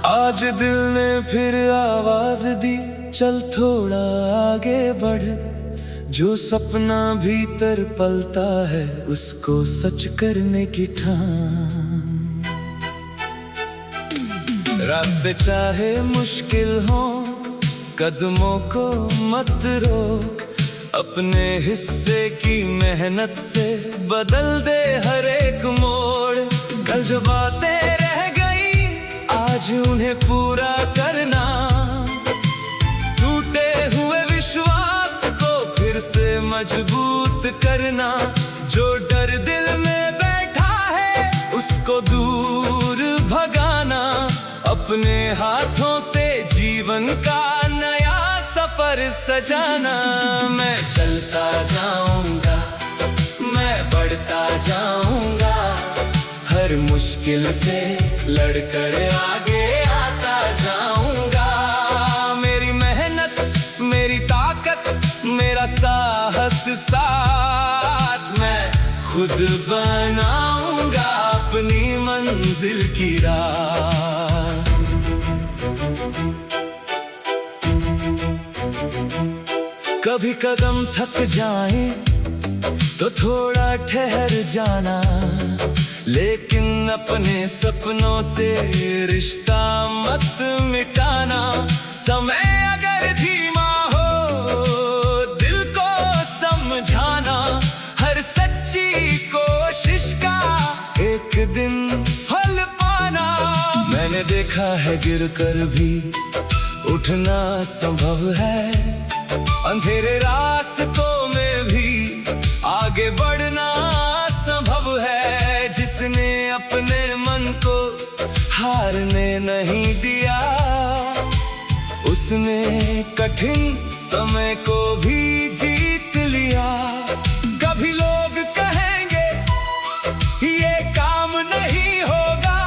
आज दिल ने फिर आवाज दी, चल थोड़ा आगे बढ़। जो सपना भीतर पलता है उसको सच करने की ठान। रास्ते चाहे मुश्किल हो, कदमों को मत रोक। अपने हिस्से की मेहनत से बदल दे हर एक मोड़। कल जो बातें रह गई आज उन्हें पूरा करना। टूटे हुए विश्वास को फिर से मजबूत करना। जो डर दिल में बैठा है उसको दूर भगाना। अपने हाथों से जीवन का नया सफर सजाना। मैं चलता जाऊंगा, मैं बढ़ता जाऊंगा। हर मुश्किल से लड़कर आगे आता जाऊंगा। मेरी मेहनत मेरी ताकत मेरा साहस साथ। मैं खुद बनाऊंगा अपनी मंजिल की राह। कभी कदम थक जाए तो थोड़ा ठहर जाना। लेकिन अपने सपनों से रिश्ता मत मिटाना। समय अगर धीमा हो दिल को समझाना। हर सच्ची कोशिश का एक दिन फल पाना। मैंने देखा है गिरकर भी उठना संभव है। अंधेरे रास्तों में भी आगे बढ़ना संभव है। जिसने अपने मन को हारने नहीं दिया उसने कठिन समय को भी जीत लिया। कभी लोग कहेंगे ये काम नहीं होगा।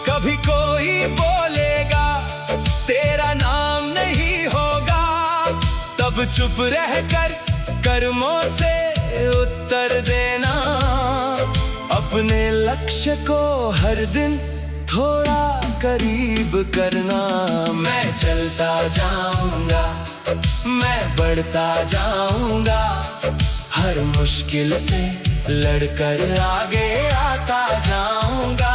कभी कोई बोलेगा तेरा नाम नहीं होगा। तब चुप रहकर कर्मों से उत्तर देना। अपने लक्ष्य को हर दिन थोड़ा करीब करना। मैं चलता जाऊंगा, मैं बढ़ता जाऊंगा। हर मुश्किल से लड़कर आगे आता जाऊंगा।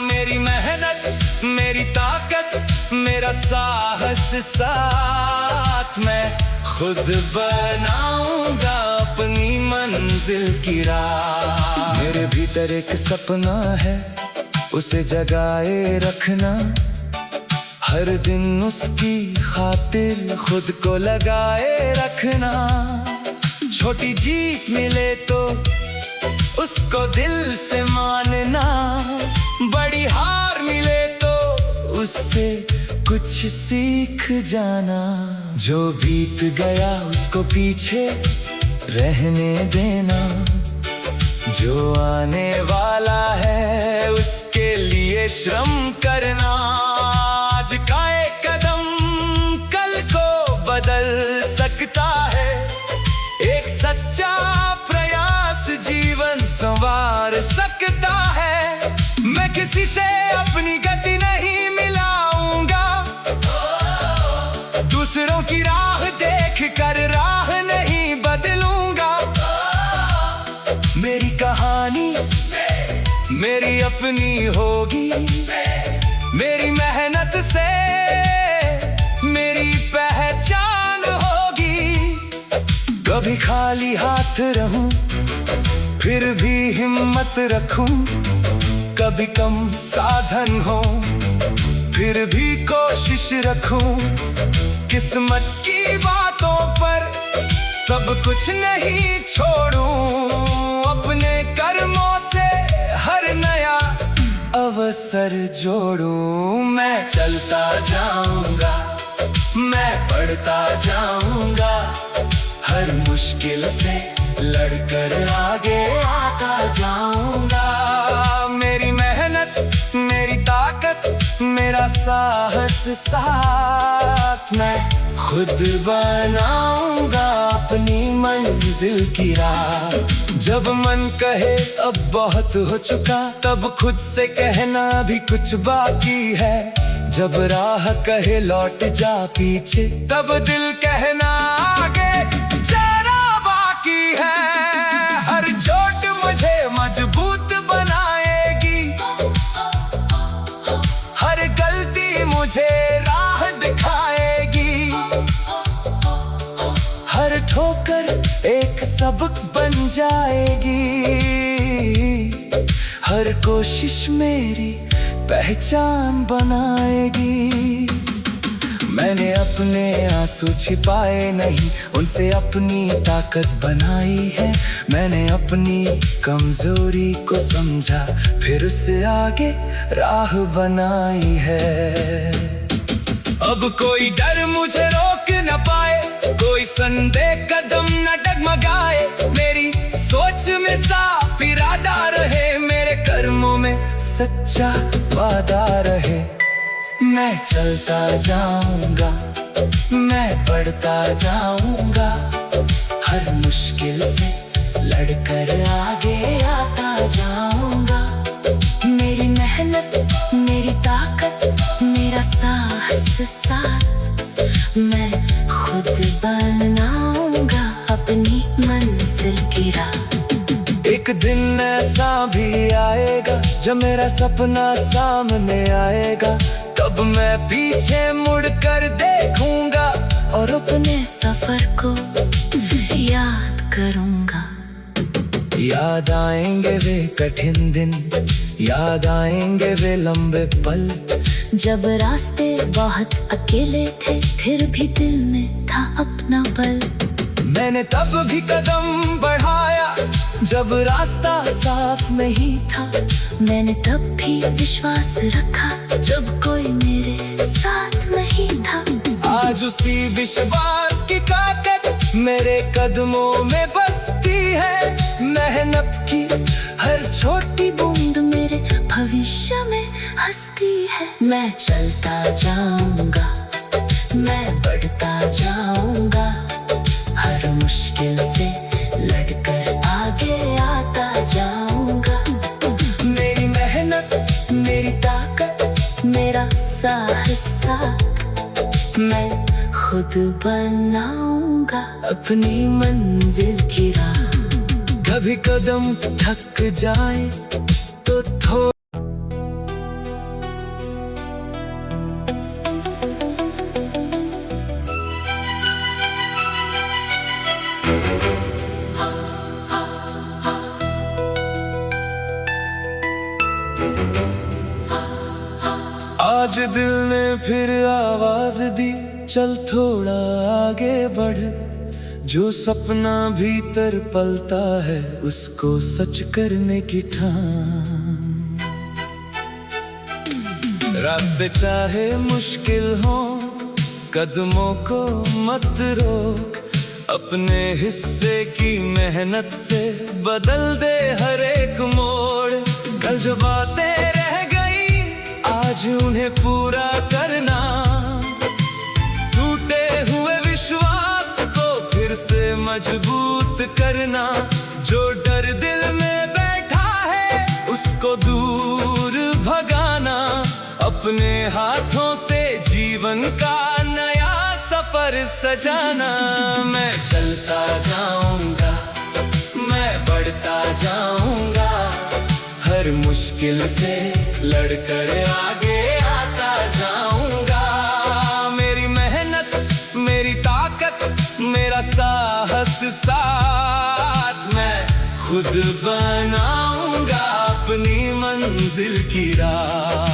मेरी मेहनत मेरी ताकत मेरा साहस साथ। मैं खुद बनाऊंगा अपनी मंजिल की राह। मेरे भीतर एक सपना है उसे जगाए रखना। हर दिन उसकी खातिर खुद को लगाए रखना। छोटी जीत मिले तो उसको दिल से मानना। बड़ी हार मिले तो उससे कुछ सीख जाना। जो बीत गया उसको पीछे रहने देना। जो आने वाला है उसके लिए श्रम करना। आज का एक कदम कल को बदल सकता है। एक सच्चा प्रयास जीवन संवार सकता है। मैं किसी से अपनी गति नहीं मिलाऊंगा। दूसरों की राह देख कर राह नहीं बदलूंगा। मेरी कहानी मेरी अपनी होगी। मेरी मेहनत से मेरी पहचान होगी। कभी खाली हाथ रहूं फिर भी हिम्मत रखूं। कभी कम साधन हो फिर भी कोशिश रखूं। किस्मत की बातों पर सब कुछ नहीं छोड़ूं। अपने कर्मों से हर नया अवसर जोड़ूं। मैं चलता जाऊंगा, मैं बढ़ता जाऊंगा। हर मुश्किल से लड़कर आगे आता जाऊंगा। मेरी मेहनत मेरी ताकत मेरा साहस साथ। मैं खुद बनाऊंगा अपनी मंजिल की राह। जब मन कहे अब बहुत हो चुका, तब खुद से कहना भी कुछ बाकी है। जब राह कहे लौट जा पीछे, तब दिल कहना आगे जरा बाकी है। हर चोट मुझे मजबूत बनाएगी, हर गलती मुझे राह दिखाएगी, हर ठोकर एक सबक बन जाएगी, हर कोशिश मेरी पहचान बनाएगी। मैंने अपने आंसू छिपाए नहीं, उनसे अपनी ताकत बनाई है। मैंने अपनी कमजोरी को समझा, फिर उससे आगे राह बनाई है। अब कोई डर मुझे रोक न पाए, कोई संदेह कदम न डगमगाए। मेरी सोच में साफ इरादा रहे, मेरे कर्मों में सच्चा वादा रहे। मैं चलता जाऊंगा, मैं बढ़ता जाऊंगा, हर मुश्किल से लड़कर आगे आता जाऊंगा। मेरी मेहनत, मेरी ताकत, मेरा साहस साथ, मैं खुद बनाऊंगा अपनी मंजिल की राह। एक दिन ऐसा भी आएगा जब मेरा सपना सामने आएगा, तब मैं पीछे मुड़कर देखूंगा और अपने सफर को याद करूंगा। याद आएंगे वे कठिन दिन, याद आएंगे वे लंबे पल, जब रास्ते बहुत अकेले थे, फिर भी दिल में था अपना बल। मैंने तब भी कदम बढ़ाया जब रास्ता साफ नहीं था, मैंने तब भी विश्वास रखा जब कोई मेरे साथ नहीं था। आज उसी विश्वास की ताकत मेरे कदमों में बसती है। मेहनत की हर छोटी बूंद मेरे भविष्य में हंसती है। मैं चलता जाऊंगा, मैं बढ़ता जाऊंगा, हर मुश्किल से लड़कर आगे आता जाऊंगा। मेरी मेहनत, मेरी ताकत, मेरा साहस साथ, मैं खुद बनाऊंगा अपनी मंजिल की राह। कभी कदम थक जाए तो थोड़ा आज दिल ने फिर आवाज दी, चल थोड़ा आगे बढ़। जो सपना भीतर पलता है, उसको सच करने की ठान। रास्ते चाहे मुश्किल हो, कदमों को मत रोक। अपने हिस्से की मेहनत से बदल दे हर एक मोड़। कल जो बातें रह गई, आज उन्हें पूरा करना। टूटे हुए विश्वास को फिर से मजबूत करना। जो डर दिल में बैठा है, उसको दूर भगाना। अपने हाथों से जीवन का नया सफर सजाना। मैं चलता जाऊंगा, मैं बढ़ता जाऊंगा, हर मुश्किल से लड़कर आगे आता जाऊंगा। मेरी मेहनत, मेरी ताकत, मेरा साहस साथ, मैं खुद बनाऊंगा अपनी मंजिल की राह।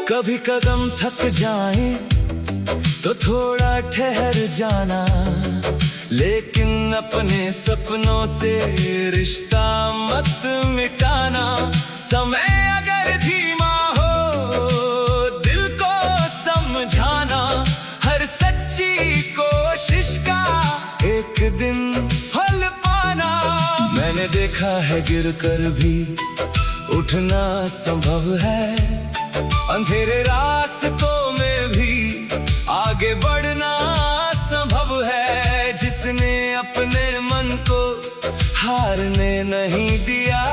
कभी कदम थक जाए तो थोड़ा ठहर जाना, लेकिन अपने सपनों से रिश्ता मत मिटाना। समय अगर धीमा हो, दिल को समझाना। हर सच्ची कोशिश का एक दिन फल पाना। मैंने देखा है गिर कर भी उठना संभव है। अंधेरे रास्तों में भी आगे बढ़ना को हारने नहीं दिया।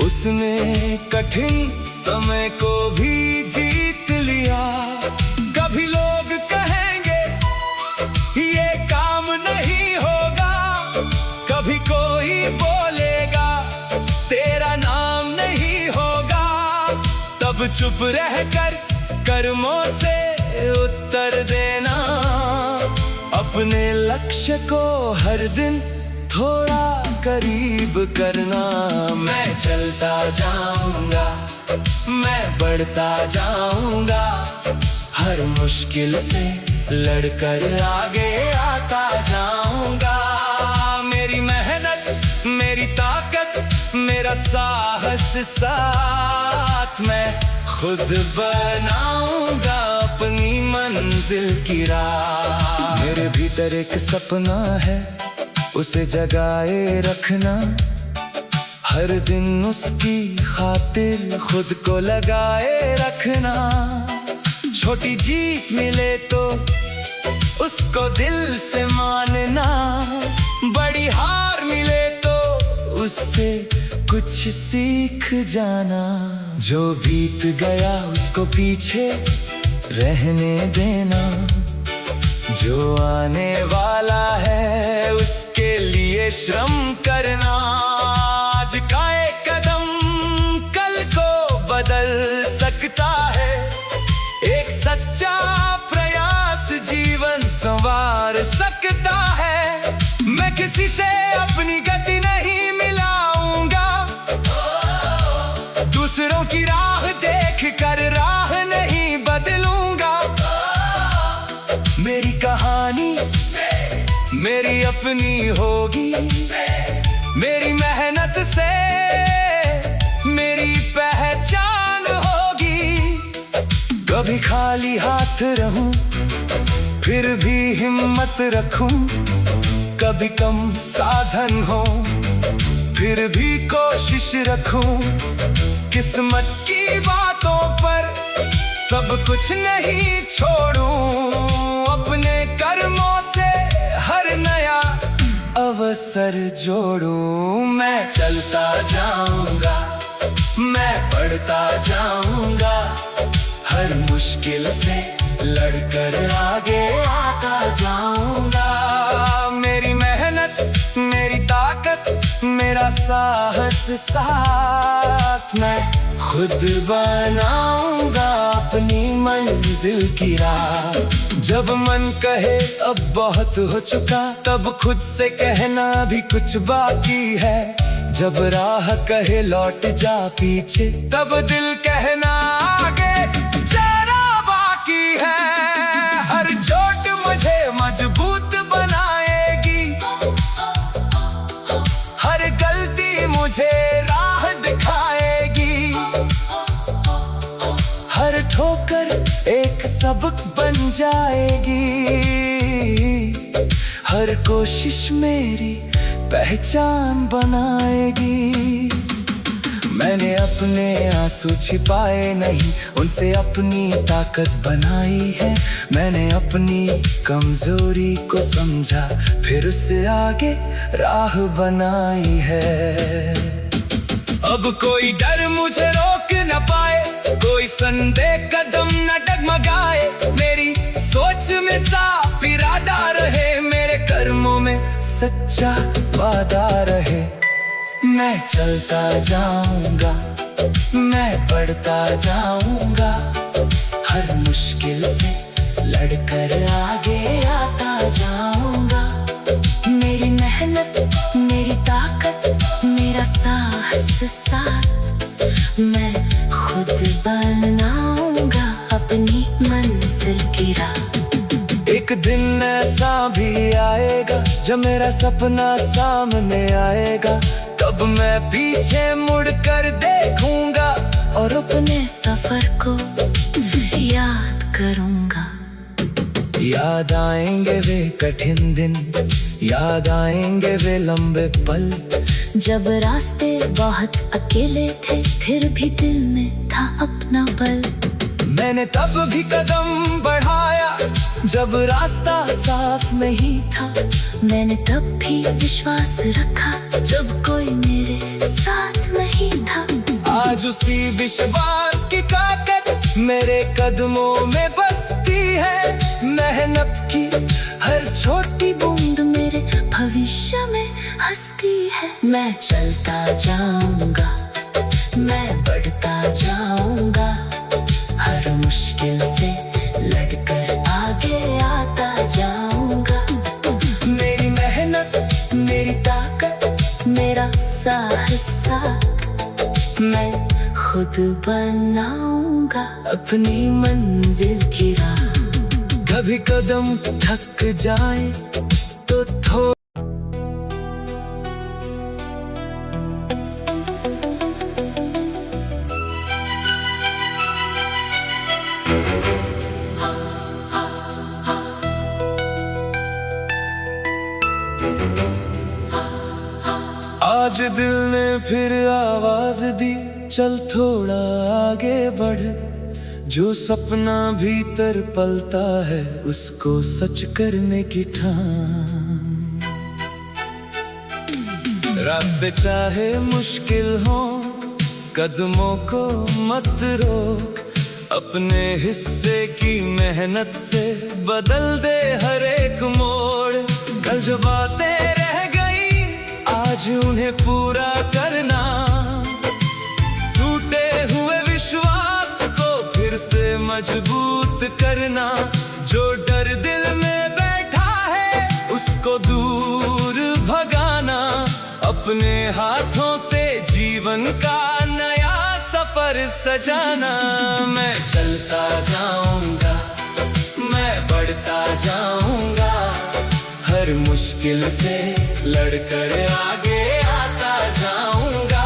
उसने कठिन समय को भी जीत लिया। कभी लोग कहेंगे ये काम नहीं होगा, कभी कोई बोलेगा तेरा नाम नहीं होगा। तब चुप रहकर कर्मों से उत्तर देना, अपने लक्ष्य को हर दिन थोड़ा करीब करना। मैं चलता जाऊंगा, मैं बढ़ता जाऊंगा, हर मुश्किल से लड़कर आगे आता जाऊंगा। मेरी मेहनत, मेरी ताकत, मेरा साहस साथ, मैं खुद बनाऊंगा अपनी मंजिल की राह। मेरे भीतर एक सपना है, उसे जगाए रखना, हर दिन उसकी खातिर खुद को लगाए रखना। छोटी जीत मिले तो उसको दिल से मानना, बड़ी हार मिले तो उससे कुछ सीख जाना। जो बीत गया उसको पीछे रहने देना, जो आने वाला है उसके लिए श्रम करना। आज का एक कदम कल को बदल सकता है, एक सच्चा प्रयास जीवन संवार सकता है। मैं किसी से अपनी गति नहीं मिलाऊंगा, दूसरों की राह देख कर राह नहीं बदलूंगा। मेरी कहानी मेरी अपनी होगी, मेरी मेहनत से मेरी पहचान होगी। कभी खाली हाथ रहूं फिर भी हिम्मत रखूं, कभी कम साधन हो फिर भी कोशिश रखूं। किस्मत की बातों पर सब कुछ नहीं छोड़ूं, अपने कर्मों से हर नया अवसर जोड़ूं। मैं चलता जाऊंगा, मैं बढ़ता जाऊंगा, हर मुश्किल से लड़कर आगे आता जाऊंगा। मेरी मेहनत, मेरी ताकत, मेरा साहस साथ, मैं खुद बनाऊंगा अपनी मंजिल की राह। जब मन कहे अब बहुत हो चुका, तब खुद से कहना भी कुछ बाकी है। जब राह कहे लौट जा पीछे, तब दिल कहना आगे जरा बाकी है। हर चोट मुझे मजबूत बनाएगी, हर गलती मुझे राह दिखाएगी, हर ठोकर एक सबक बन जाएगी, हर कोशिश मेरी पहचान बनाएगी। मैंने अपने आंसू छिपाए नहीं, उनसे अपनी ताकत बनाई है। मैंने अपनी कमजोरी को समझा, फिर उससे आगे राह बनाई है। अब कोई डर मुझे रोक न पाए, कोई संदेह कदम न डगमगाए। मेरी सोच में साफ इरादा रहे, मेरे कर्मों में सच्चा वादा रहे। मैं चलता जाऊंगा, मैं बढ़ता जाऊंगा, हर मुश्किल से लड़कर आगे आता जाऊंगा। मेरी मेहनत, मेरी ताकत, मेरा साहस साथ, मैं खुद बनाऊंगा अपनी मंजिल की राह। एक दिन ऐसा भी आएगा जब मेरा सपना सामने आएगा, तब मैं पीछे मुड़कर देखूंगा और अपने सफर को याद करूंगा। याद आएंगे वे कठिन दिन, याद आएंगे वे लंबे पल, जब रास्ते बहुत अकेले थे फिर भी दिल में था अपना बल। मैंने तब भी कदम बढ़ाया, जब रास्ता साफ नहीं था मैंने तब भी विश्वास रखा, जब कोई मेरे साथ नहीं था। आज उसी विश्वास की ताकत मेरे कदमों में बसती है। मेहनत की हर छोटी बूंद मेरे भविष्य में हंसती है। मैं चलता जाऊंगा, मैं बढ़ता जाऊंगा, हर मुश्किल से लड़कर आगे आता जाऊंगा। मेरी मेहनत, मेरी ताकत, मेरा साहस, मैं खुद बनाऊंगा अपनी मंजिल की राह। कभी कदम थक जाए तो थोड़ा आज दिल ने फिर आवाज दी, चल थोड़ा आगे बढ़। जो सपना भीतर पलता है उसको सच करने की ठान। रास्ते चाहे मुश्किल हो कदमों को मत रोक, अपने हिस्से की मेहनत से बदल दे हर एक मोड़। कल जो बातें रह गई आज उन्हें पूरा करना, टूटे हुए विश्वास को फिर से मजबूत करना। जो डर दिल में बैठा है उसको दूर भगाना, अपने हाथों से जीवन का नया सफर सजाना। मैं चलता जाऊंगा, मैं बढ़ता जाऊंगा, हर मुश्किल से लड़कर आगे आता जाऊंगा।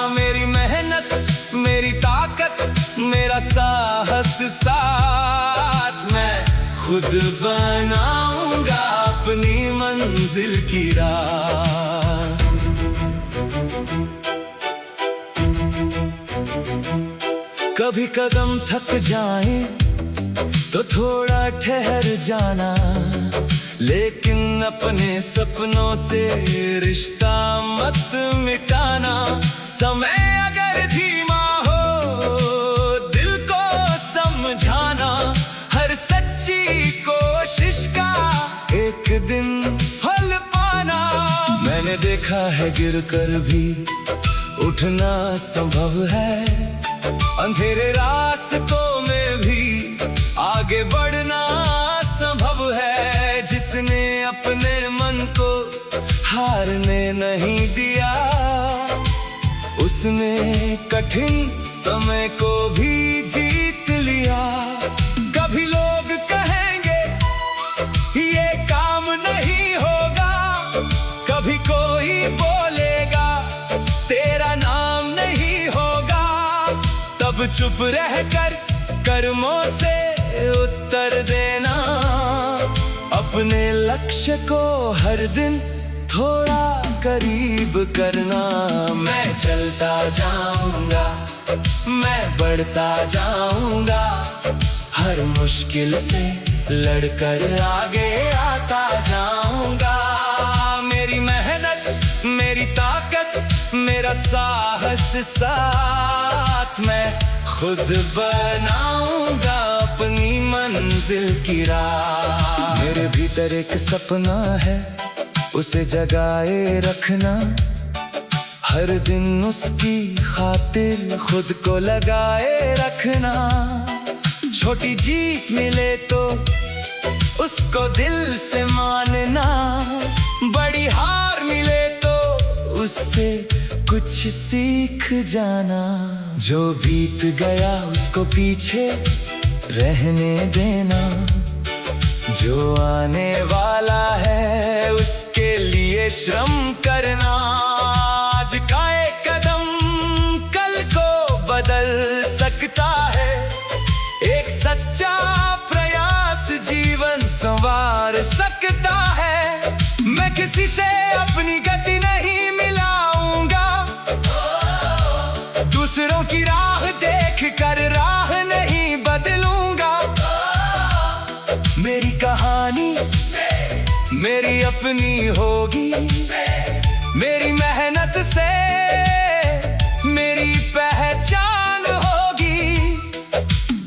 मेरी मेहनत, मेरी ताकत, मेरा साहस साथ, मैं खुद बनाऊंगा अपनी मंजिल की राह। कभी कदम थक जाए तो थोड़ा ठहर जाना, लेकिन अपने सपनों से रिश्ता मत मिटाना। समय अगर धीमा हो दिल को समझाना, हर सच्ची कोशिश का एक दिन फल पाना। मैंने देखा है गिर कर भी उठना संभव है, अंधेरे रास्तों में भी आगे बढ़ना संभव है। जिसने अपने मन को हारने नहीं दिया, उसने कठिन समय को भी जीत लिया। कभी लोग कहेंगे ये काम नहीं होगा, कभी कोई बोलेगा तेरा नाम नहीं होगा। तब चुप रहकर कर्मों से उत्तर देना, अपने लक्ष्य को हर दिन थोड़ा करीब करना। मैं चलता जाऊंगा, मैं बढ़ता जाऊंगा, हर मुश्किल से लड़कर आगे आता जाऊंगा। मेरी मेहनत, मेरी ताकत, मेरा साहस साथ, मैं खुद बनाऊंगा अपनी मंजिल की राह। मेरे भीतर एक सपना है उसे जगाए रखना, हर दिन उसकी खातिर खुद को लगाए रखना। छोटी जीत मिले तो उसको दिल से मानना, बड़ी हार मिले तो उससे कुछ सीख जाना। जो बीत गया उसको पीछे रहने देना, जो आने वाला है उसके लिए श्रम करना। आज का एक कदम कल को बदल सकता है, एक सच्चा प्रयास जीवन संवार सकता है। मैं किसी से अपनी गति नहीं मिलाऊंगा, दूसरों की राह देख कर राह नहीं बदलूंगा। मेरी अपनी होगी। मेरी मेहनत से मेरी पहचान होगी।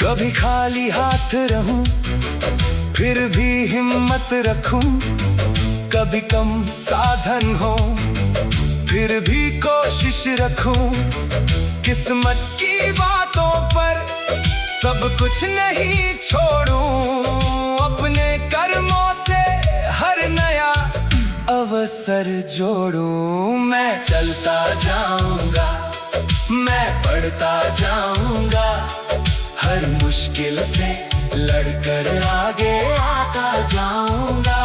कभी खाली हाथ रहूं फिर भी हिम्मत रखूं, कभी कम साधन हो फिर भी कोशिश रखूं। किस्मत की बातों पर सब कुछ नहीं छोड़ूं, अपने कर्मों से हर नया अवसर जोड़ूं। मैं चलता जाऊंगा, मैं बढ़ता जाऊंगा, हर मुश्किल से लड़कर आगे आता जाऊंगा।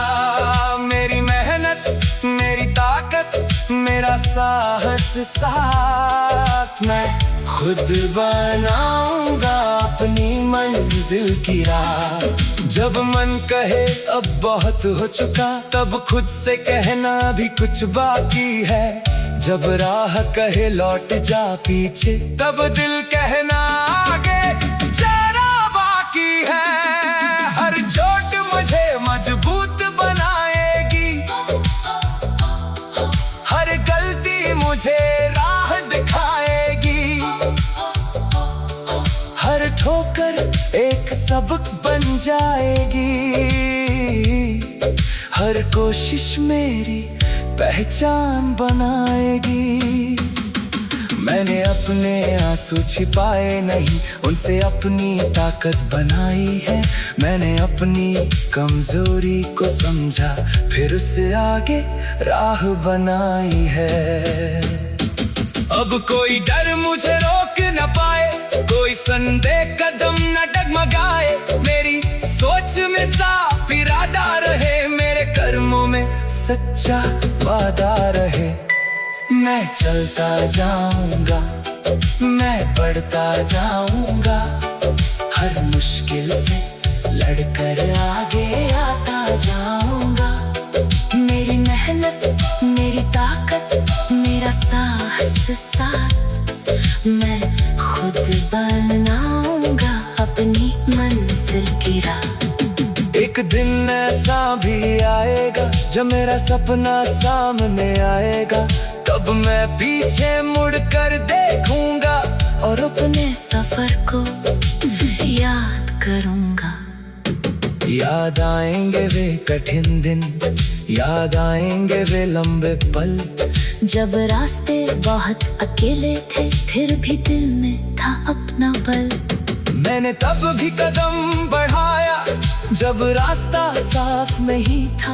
मेरी मेहनत मेरी ताकत मेरा साहस साथ, मैं खुद बनाऊंगा अपनी मंजिल की राह। जब मन कहे अब बहुत हो चुका, तब खुद से कहना भी कुछ बाकी है। जब राह कहे लौट जा पीछे, तब दिल कहना आगे जरा बाकी है। हर चोट मुझे मजबूत बनाएगी, हर गलती मुझे राह दिखाएगी, हर ठोकर एक सबक बन जाएगी, हर कोशिश मेरी पहचान बनाएगी। मैंने अपने आंसू छिपाए नहीं, उनसे अपनी ताकत बनाई है। मैंने अपनी कमजोरी को समझा, फिर उससे आगे राह बनाई है। अब कोई डर मुझे रोक न पाए, कोई संदेह कदम न डगमगाए। मेरी सोच में साफ इरादा रहे, मेरे कर्मों में सच्चा वादा रहे। मैं चलता जाऊंगा, मैं बढ़ता जाऊंगा, हर मुश्किल से लड़कर आगे आता जाऊंगा। मेरी मेहनत मेरी ताकत मेरा साहस साथ, मैं खुद बनाऊंगा अपनी मंजिल की राह। एक दिन ऐसा भी आएगा जब मेरा सपना सामने आएगा, तब मैं पीछे मुड़ कर देखूंगा और अपने सफर को याद करूंगा। याद आएंगे वे कठिन दिन, याद आएंगे वे लंबे पल, जब रास्ते बहुत अकेले थे फिर भी दिल में था अपना बल। मैंने तब भी कदम बढ़ाया जब रास्ता साफ नहीं था,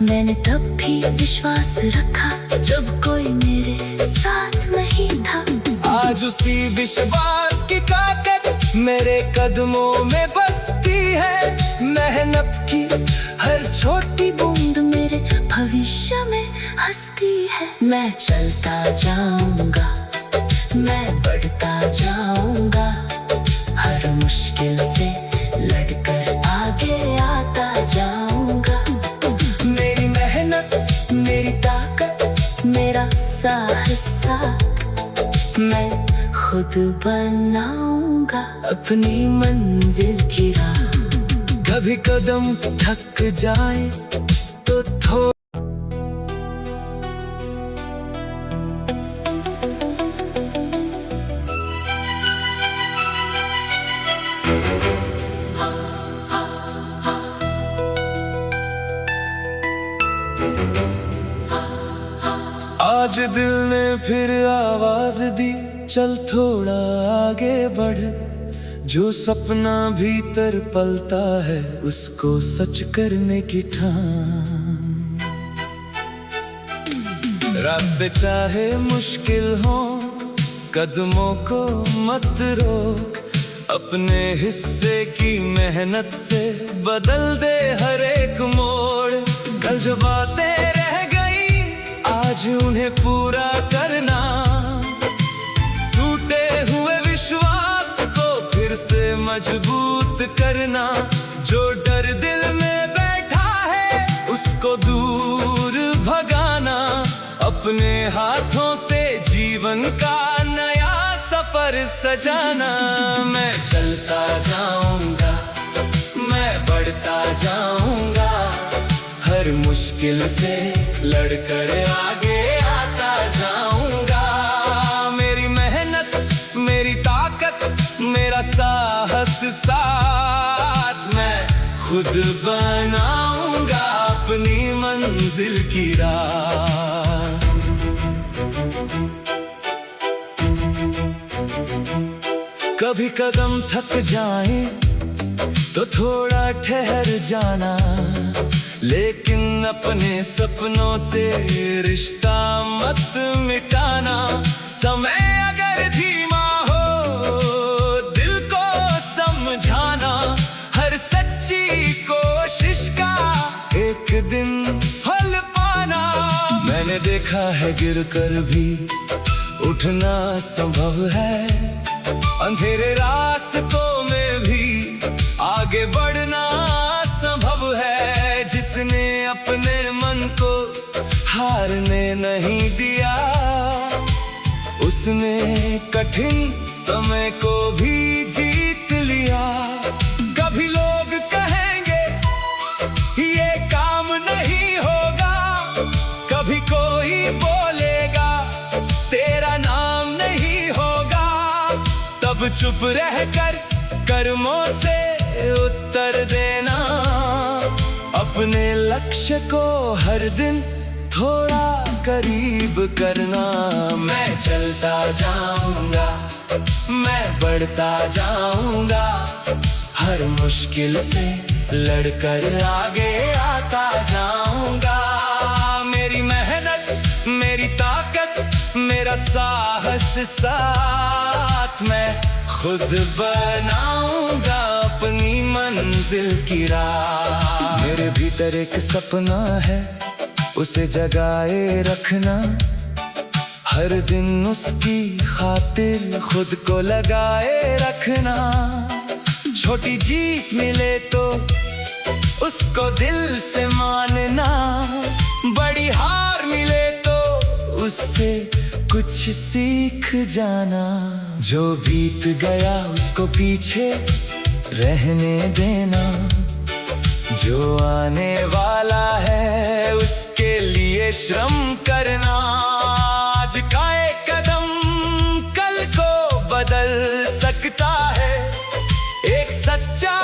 मैंने तब भी विश्वास रखा जब कोई मेरे साथ नहीं था। आज उसी विश्वास की ताकत मेरे कदमों में बसती है। मेहनत की हर छोटी बूंद मेरे भविष्य में हंसती है। मैं चलता जाऊंगा, मैं बढ़ता जाऊंगा, हर मुश्किल से लड़कर आगे आता जाऊंगा। मेरी मेहनत मेरी ताकत मेरा साहस साथ, मैं खुद बनाऊंगा अपनी मंजिल की राह। कभी कदम थक जाए तो थोड़ा आज दिल ने फिर आवाज दी, चल थोड़ा आगे बढ़। जो सपना भीतर पलता है उसको सच करने की ठान। रास्ते चाहे मुश्किल हो कदमों को मत रोक, अपने हिस्से की मेहनत से बदल दे हर एक मोड़। कल जो बातें रह गई आज उन्हें पूरा करना, टूटे हुए विश्वास को फिर से मजबूत करना। जो डर दिल में बैठा है उसको दूर भगाना, अपने हाथों से जीवन का नया सफर सजाना। मैं चलता जाऊंगा, मैं बढ़ता जाऊंगा, हर हर मुश्किल से लड़कर आगे आता जाऊंगा। मेरी मेहनत मेरी ताकत मेरा साहस साथ, मैं खुद बनाऊंगा अपनी मंजिल की राह। कभी कदम थक जाए तो थोड़ा ठहर जाना, लेकिन अपने सपनों से रिश्ता मत मिटाना। समय अगर धीमा हो दिल को समझाना, हर सच्ची कोशिश का एक दिन फल पाना। मैंने देखा है गिरकर भी उठना संभव है, अंधेरे रास्तों में भी आगे बढ़ना संभव है। जिसने अपने मन को हारने नहीं दिया, उसने कठिन समय को भी जीत लिया। कभी लोग कहेंगे ये काम नहीं होगा, कभी कोई बोलेगा तेरा नाम नहीं होगा। तब चुप रहकर कर्मों से उत्तर देना, अपने लक्ष्य को हर दिन थोड़ा करीब करना। मैं चलता जाऊंगा, मैं बढ़ता जाऊंगा, हर मुश्किल से लड़कर आगे आता जाऊंगा। मेरी मेहनत मेरी ताकत मेरा साहस साथ, मैं खुद बनाऊंगा अपनी मंजिल की राह। मेरे भीतर एक सपना है उसे जगाए रखना, हर दिन उसकी खातिर खुद को लगाए रखना। छोटी जीत मिले तो उसको दिल से मानना, बड़ी हार मिले तो उससे कुछ सीख जाना। जो बीत गया उसको पीछे रहने देना, जो आने वाला है उसके लिए श्रम करना। आज का एक कदम कल को बदल सकता है, एक सच्चा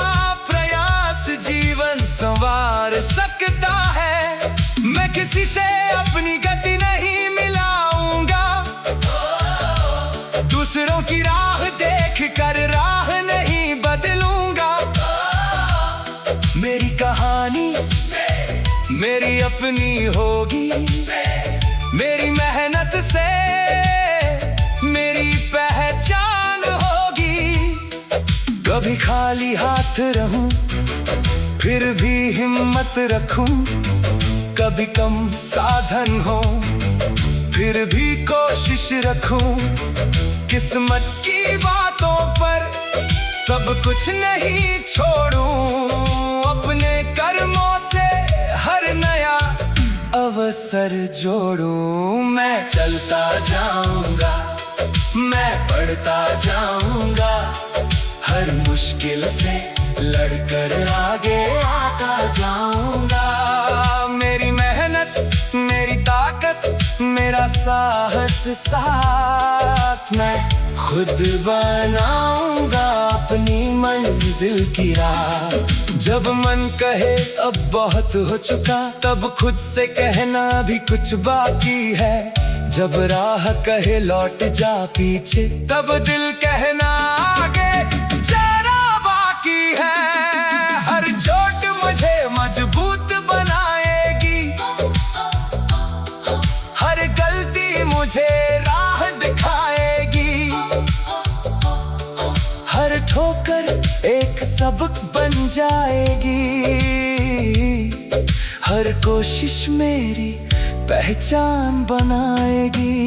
प्रयास जीवन संवार सकता है। मैं किसी से अपनी गति नहीं मिलाऊंगा, दूसरों की राह देख कर राह नहीं बदलूंगा। मेरी कहानी मेरी अपनी होगी, मेरी मेहनत से मेरी पहचान होगी। कभी खाली हाथ रहूं फिर भी हिम्मत रखूं, कभी कम साधन हो फिर भी कोशिश रखूं। किस्मत की बातों पर सब कुछ नहीं छोड़ूं, अपने कर्मों से हर नया अवसर जोड़ूं। मैं चलता जाऊंगा, मैं बढ़ता जाऊंगा, हर मुश्किल से लड़कर आगे आता जाऊंगा। मेरी मेहनत मेरी ताकत मेरा साहस साथ, मैं खुद बनाऊंगा अपनी मंजिल की राह। जब मन कहे अब बहुत हो चुका, तब खुद से कहना भी कुछ बाकी है। जब राह कहे लौट जा पीछे, तब दिल कहना आगे जरा बाकी है। हर चोट मुझे मजबूत बनाएगी, हर गलती मुझे राह दिखाएगी, हर ठोकर एक सबक बन जाएगी, हर कोशिश मेरी पहचान बनाएगी।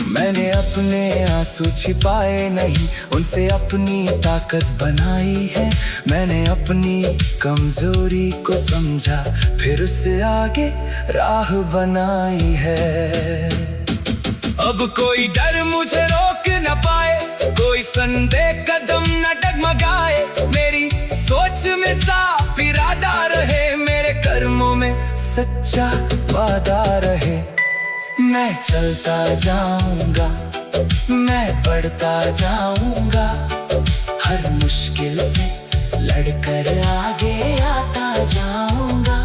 मैंने अपने आंसू छिपाए नहीं, उनसे अपनी ताकत बनाई है। मैंने अपनी कमजोरी को समझा, फिर उससे आगे राह बनाई है। अब कोई डर मुझे रोक न पाए, कोई संदेह कदम न डगमगाए। मेरी सोच में साफ इरादा रहे, मेरे कर्म कदमों में सच्चा वादा रहे। मैं चलता जाऊंगा, मैं बढ़ता जाऊंगा, हर मुश्किल से लड़कर आगे आता जाऊंगा।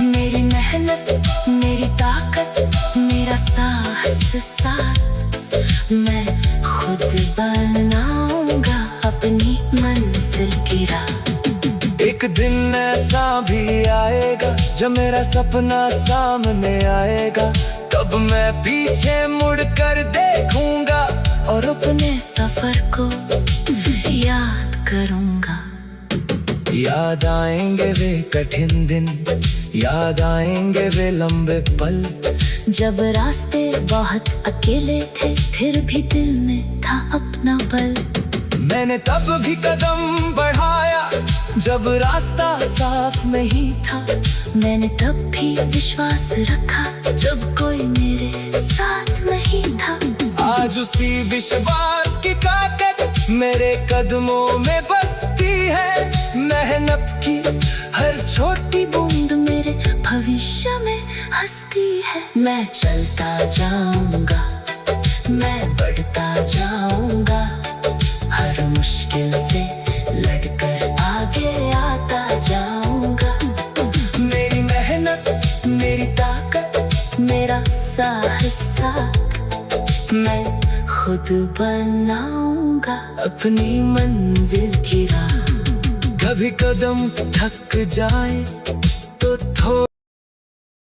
मेरी मेहनत, मेरी ताकत, मेरा साहस साथ, मैं खुद बनाऊंगा अपनी मंजिल की राह। एक दिन ऐसा भी आएगा जब मेरा सपना सामने आएगा, तब मैं पीछे मुड़ कर देखूंगा और अपने सफर को याद करूंगा। याद आएंगे वे कठिन दिन, याद आएंगे वे लंबे पल, जब रास्ते बहुत अकेले थे फिर भी दिल में था अपना बल। मैंने तब भी कदम बढ़ाया जब रास्ता साफ नहीं था। मैंने तब भी विश्वास रखा जब कोई मेरे साथ नहीं था। आज उसी विश्वास की ताकत मेरे कदमों में बसती है। मेहनत की हर छोटी बूंद मेरे भविष्य में हंसती है। मैं चलता जाऊंगा, मैं बढ़ता जाऊंगा, हर मुश्किल से लड़कर आगे आता जाऊंगा। मेरी मेहनत, मेरी ताकत, मेरा साहस साथ, मैं खुद बनाऊंगा अपनी मंजिल की राह। कभी कदम थक जाए